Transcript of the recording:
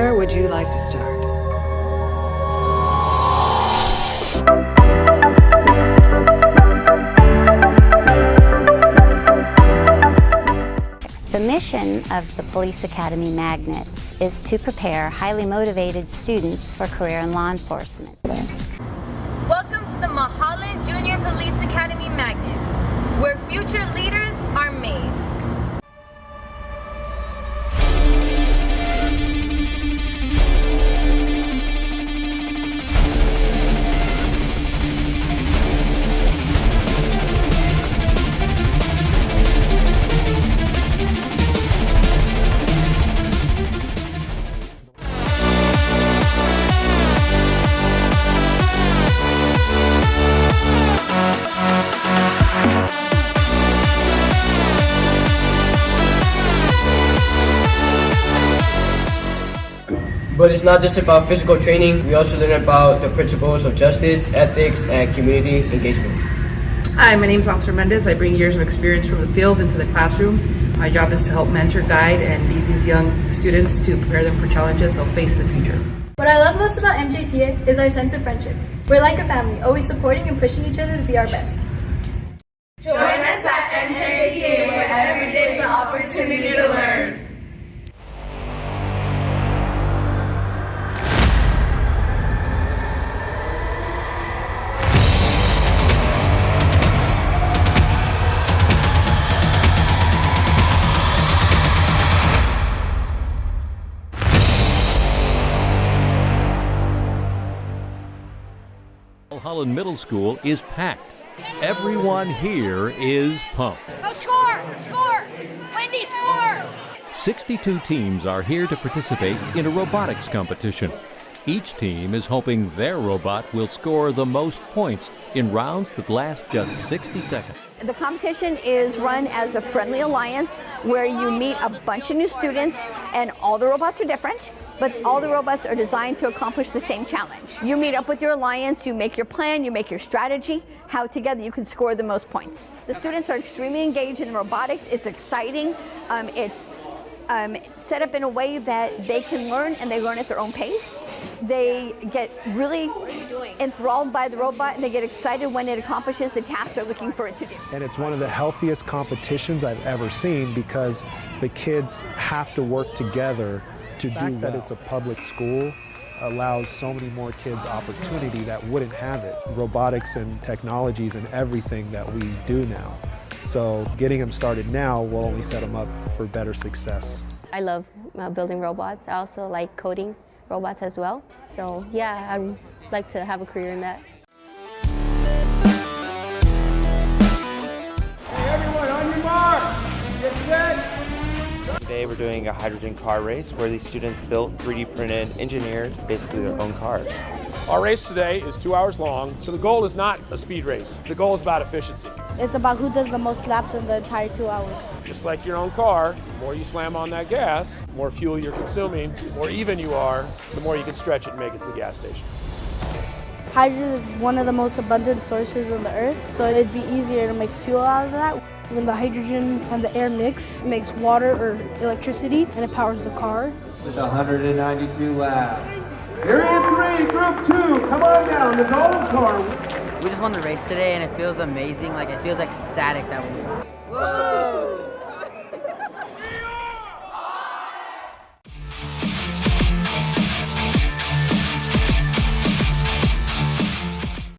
Where would you like to start? The mission of the Police Academy Magnets is to prepare highly motivated students for career in law enforcement. Welcome to the Mulholland Junior Police Academy Magnet, where future leaders are made. But it's not just about physical training. We also learn about the principles of justice, ethics, and community engagement. Hi, my name is Officer Mendez. I bring years of experience from the field into the classroom. My job is to help mentor, guide, and lead these young students to prepare them for challenges they'll face in the future. What I love most about MJPA is our sense of friendship. We're like a family, always supporting and pushing each other to be our best. Join us at MJPA, where every day is an opportunity to learn. Mulholland Middle School is packed. Everyone here is pumped. Go score! Score! Wendy, score! 62 teams are here to participate in a robotics competition. Each team is hoping their robot will score the most points in rounds that last just 60 seconds. The competition is run as a friendly alliance where you meet a bunch of new students, and all the robots are different, but all the robots are designed to accomplish the same challenge. You meet up with your alliance, you make your plan, you make your strategy, how together you can score the most points. The students are extremely engaged in robotics. It's exciting. It's set up in a way that they can learn, and they learn at their own pace. They get really enthralled by the robot, and they get excited when it accomplishes the tasks they're looking for it to do. And it's one of the healthiest competitions I've ever seen because the kids have to work together to do well. That it's a public school allows so many more kids opportunity that wouldn't have it. Robotics and technologies and everything that we do now. So getting them started now will only set them up for better success. I love building robots. I also like coding robots as well. So yeah, I'd like to have a career in that. Hey everyone, on your mark, get set. Today we're doing a hydrogen car race where these students built, 3D printed, engineered basically their own cars. Our race today is 2 hours long, so the goal is not a speed race. The goal is about efficiency. It's about who does the most laps in the entire 2 hours. Just like your own car, the more you slam on that gas, the more fuel you're consuming, the more even you are, the more you can stretch it and make it to the gas station. Hydrogen is one of the most abundant sources on the earth, so it'd be easier to make fuel out of that. When the hydrogen and the air mix, it makes water or electricity, and it powers the car. With 192 laps. Area 3, group 2, come on down, the golden car. We just won the race today, and it feels amazing. Like, it feels ecstatic that we won. Whoa!